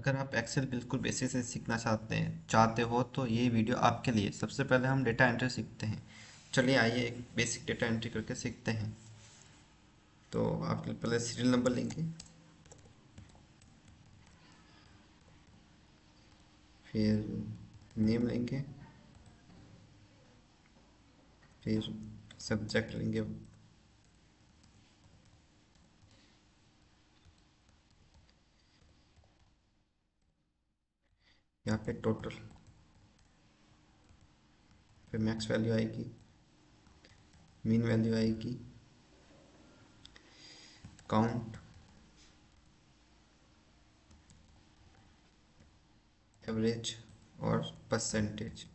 अगर आप एक्सेल बिल्कुल बेसिक से सीखना चाहते हो तो ये वीडियो आपके लिए। सबसे पहले हम डेटा एंट्री सीखते हैं। चलिए आइए एक बेसिक डेटा एंट्री करके सीखते हैं। तो आप पहले सीरियल नंबर लेंगे, फिर नेम लेंगे, फिर सब्जेक्ट लेंगे, यहाँ पे टोटल, फिर मैक्स वैल्यू आएगी, मीन वैल्यू आएगी, काउंट, एवरेज और परसेंटेज।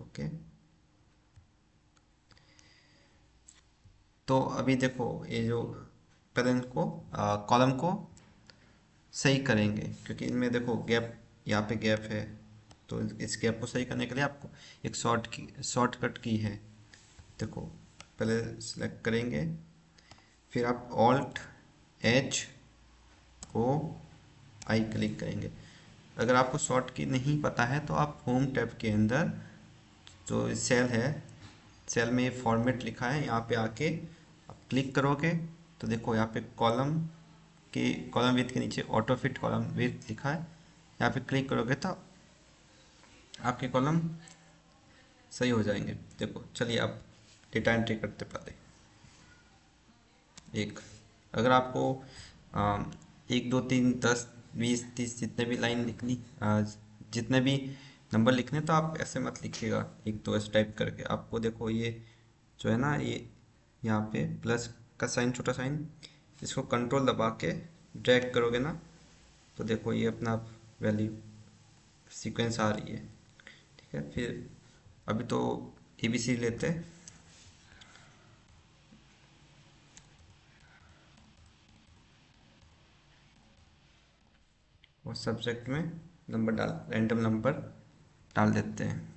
ओके, तो अभी देखो ये जो पहले इनको कॉलम को सही करेंगे, क्योंकि इनमें देखो गैप, यहाँ पे गैप है। तो इस गैप को सही करने के लिए आपको एक शॉर्टकट की है। देखो पहले सिलेक्ट करेंगे, फिर आप alt H O I click करेंगे। अगर आपको शॉर्ट की नहीं पता है तो आप होम टैब के अंदर जो सेल है, सेल में फॉर्मेट लिखा है, यहाँ पे आके आप क्लिक करोगे तो देखो यहाँ पे कॉलम विथ के नीचे ऑटो फिट कॉलम विथ लिखा है। यहाँ पे क्लिक करोगे तो आपके कॉलम सही हो जाएंगे। देखो चलिए आप डेटा एंट्री करते पहले एक, अगर आपको आ, 1 2 3 10 20 30 जितने भी लाइन लिखनी, जितने भी नंबर लिखने, तो आप ऐसे मत लिखिएगा एक दो ऐसे टाइप करके। आपको देखो ये जो है ना, ये यहाँ पे प्लस का साइन, छोटा साइन, इसको कंट्रोल दबा के ड्रैग करोगे ना, तो देखो ये अपना वैल्यू सीक्वेंस आ रही है। ठीक है, फिर अभी तो एबीसी लेते हैं और सब्जेक्ट में नंबर डाल, रैंडम नंबर डाल देते हैं।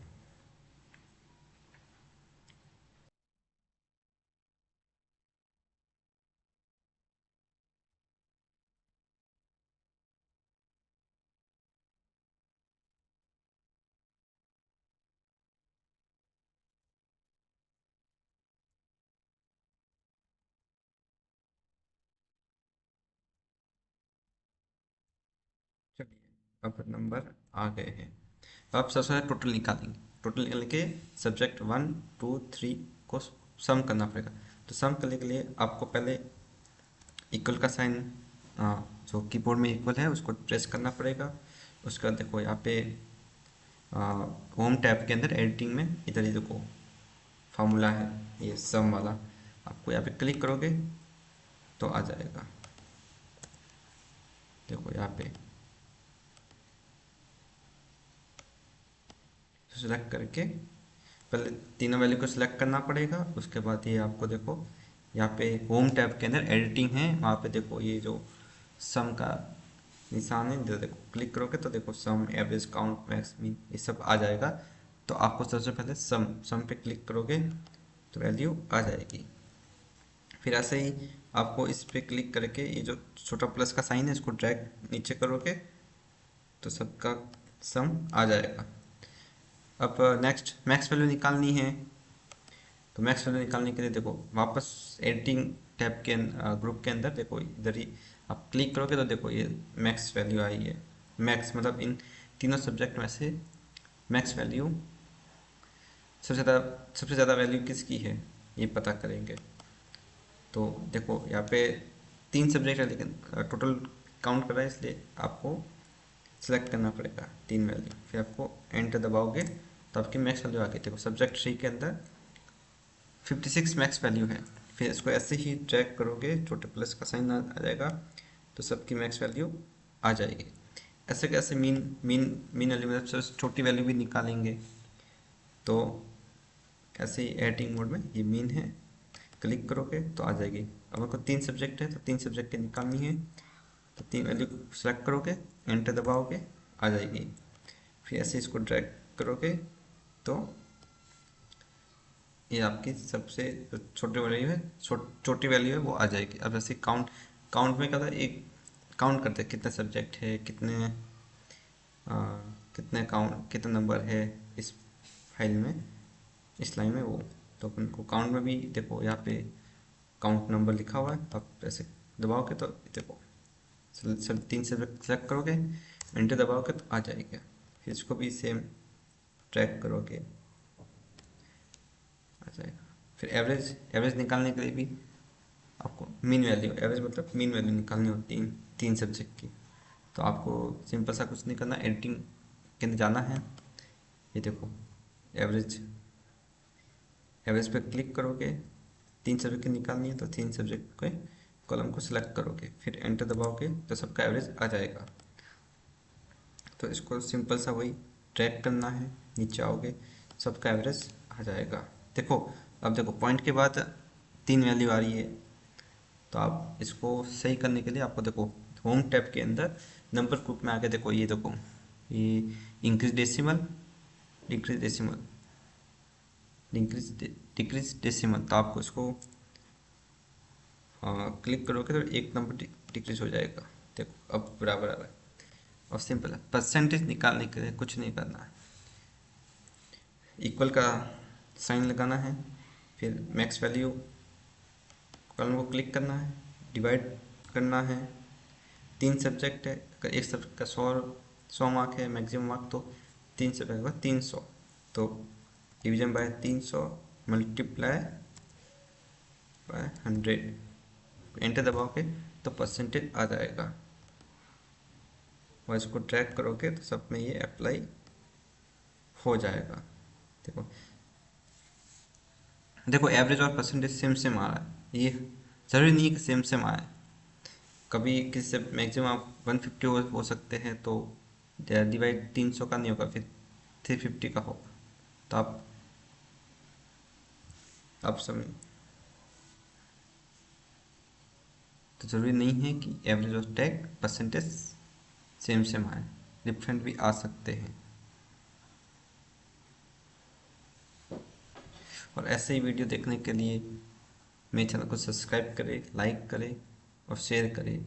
चलिए अब नंबर आ गए हैं। तो आप सबसे पहले टोटल निकालेंगे। टोटल निकालने के सब्जेक्ट 1 2 3 को सम करना पड़ेगा। तो सम करने के लिए आपको पहले इक्वल का साइन, जो कीबोर्ड में इक्वल है उसको प्रेस करना पड़ेगा। उसके बाद देखो यहाँ पे होम टैब के अंदर एडिटिंग में इधर ही देखो फार्मूला है ये सम वाला, आपको यहाँ पे क्लिक करोगे तो आ जाएगा। देखो यहाँ पे सिलेक्ट करके पहले तीनों वैल्यू को सिलेक्ट करना पड़ेगा। उसके बाद ये आपको देखो यहाँ पे होम टैब के अंदर एडिटिंग है, वहाँ पे देखो ये जो सम का निशान है, जो देखो क्लिक करोगे तो देखो सम, एवरेज, काउंट, मैक्स, मीन ये सब आ जाएगा। तो आपको सबसे पहले सम सम पे क्लिक करोगे तो वैल्यू आ जाएगी। फिर ऐसे ही आपको इस पे क्लिक करके ये जो छोटा प्लस का साइन है इसको ड्रैग नीचे करोगे तो सबका सम आ जाएगा। अब नेक्स्ट मैक्स वैल्यू निकालनी है। तो मैक्स वैल्यू निकालने के लिए देखो वापस एडिटिंग टैब के ग्रुप के अंदर देखो इधर ही आप क्लिक करोगे तो देखो ये मैक्स वैल्यू आई है। मैक्स मतलब इन तीनों सब्जेक्ट में से मैक्स वैल्यू सबसे ज़्यादा वैल्यू किसकी है ये पता करेंगे। तो देखो यहाँ पे 3 सब्जेक्ट है लेकिन टोटल काउंट कर रहा है, इसलिए आपको सेलेक्ट करना पड़ेगा 3 वैल्यू। फिर आपको एंटर दबाओगे तो आपकी मैक्स वैल्यू आ गई। देखो सब्जेक्ट 3 के अंदर 56 मैक्स वैल्यू है। फिर इसको ऐसे ही ड्रैग करोगे, छोटे प्लस का साइन आ जाएगा तो सबकी मैक्स वैल्यू आ जाएगी। ऐसे कैसे मीन मीन मीन वैल्यू मतलब सबसे छोटी वैल्यू भी निकालेंगे। तो ऐसे ही एडिटिंग मोड में ये मीन है, क्लिक करोगे तो आ जाएगी। अब आपको 3 सब्जेक्ट है तो 3 सब्जेक्ट की निकालनी है, तो 3 वैल्यू सेलेक्ट करोगे, एंटर दबाओगे, आ जाएगी। फिर ऐसे इसको ड्रैग करोगे तो ये आपकी सबसे जो छोटी वैल्यू है, छोटी वैल्यू है वो आ जाएगी। अब ऐसे काउंट काउंट में क्या था, एक काउंट करते हैं कितने सब्जेक्ट है, आ, कितने नंबर है इस फाइल में, इस लाइन में वो। तो अपन को काउंट में भी देखो यहाँ पे काउंट नंबर लिखा हुआ है, आप ऐसे दबाओगे तो देखो सर 3 सब्जेक्ट सेलेक्ट करोगे, एंटर दबाओगे तो आ जाएगा। फिर इसको भी सेम ट्रैक करोगे, आ जाएगा। फिर एवरेज, एवरेज निकालने के लिए भी आपको मीन वैल्यू, एवरेज मतलब मीन वैल्यू निकालनी होती है तीन सब्जेक्ट की। तो आपको सिंपल सा कुछ नहीं करना, एडिटिंग के अंदर जाना है, ये देखो एवरेज, एवरेज पे क्लिक करोगे, तीन सब्जेक्ट की निकालनी है तो तीन सब्जेक्ट के कॉलम को सिलेक्ट करोगे, फिर एंटर दबाओगे तो सबका एवरेज आ जाएगा। तो इसको सिंपल सा वही ट्रैक करना है, नीचे आओगे सबका एवरेज आ जाएगा। देखो अब देखो पॉइंट के बाद 3 वैल्यू आ रही है, तो आप इसको सही करने के लिए आपको देखो होम टैब के अंदर नंबर ग्रुप में आके देखो, ये देखो ये increase decimal, decrease decimal, decrease decrease decimal, तो आपको इसको क्लिक करोगे तो एक नंबर डिक्रीज हो जाएगा। देखो अब बराबर आ रहा है। और सिंपल है, परसेंटेज निकालने के लिए कुछ नहीं करना है, इक्वल का साइन लगाना है, फिर मैक्स वैल्यू कॉलम को क्लिक करना है, डिवाइड करना है, 3 सब्जेक्ट है, अगर एक सब्जेक्ट का 100 मार्क है मैक्सिमम मार्क, तो 3 सब्जेक्ट का 300, तो division by 300 multiply by 100, enter दबाओगे तो परसेंटेज आ जाएगा। और इसको ट्रैक करोगे तो सब में ये अप्लाई हो जाएगा। देखो देखो एवरेज और परसेंटेज सेम सेम आ रहा है, ये ज़रूरी नहीं है कि सेम सेम आए, कभी किसी से मैक्सिमम आप 150 हो सकते हैं, तो डिवाइड 300 का नहीं होगा, फिर 350 का होगा। तो आप समझ, तो ज़रूरी नहीं है कि एवरेज और टैग परसेंटेज सेम सेम आए, डिफरेंट भी आ सकते हैं। और ऐसे ही वीडियो देखने के लिए मेरे चैनल को सब्सक्राइब करें, लाइक करें और शेयर करें।